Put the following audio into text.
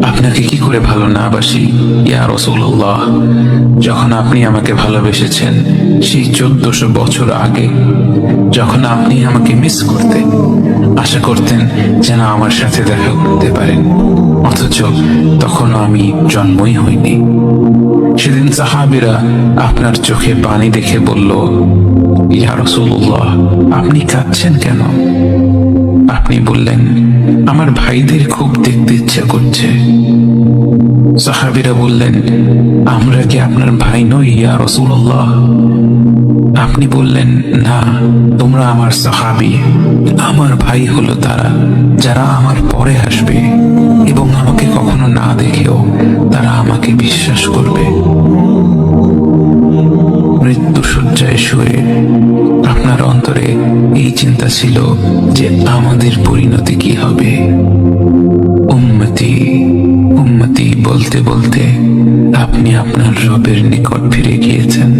আপনাকে কি করে ভালো না বাসি ইয়া রাসূলুল্লাহ। যখন আপনি আমাকে ভালোবেসেছেন সেই 1400 বছর আগে, যখন আপনি আমাকে মিস করতেন, আশা করতেন যেন আমার সাথে দেখা করতে পারেন, অথচ তখনও আমি জন্মই হইনি। সেদিন সাহাবীরা আপনার চোখে পানি দেখে বলল, ইয়া রাসূলুল্লাহ, আপনি কাঁদছেন কেন? আপনি বললেন, আমার ভাইদের খুব দেখতে ইচ্ছা করছে। সাহাবীরা বললেন, আমরা কি আপনার ভাই নই ইয়া রাসূলুল্লাহ? আপনি বললেন, না, তোমরা আমার সাহাবী। আমার ভাই হলো তারা যারা আমার পরে আসবে এবং আমাকে কখনো না দেখেও তারা আমাকে বিশ্বাস করবে। মৃত্যুশয্যায় শুয়ে আপনার অন্তরে এই চিন্তা ছিল যে আমাদের পরিণতি কি হবে। উম্মতি উম্মতি বলতে বলতে আপনি আপনার রবের নিকট ফিরে গিয়েছেন।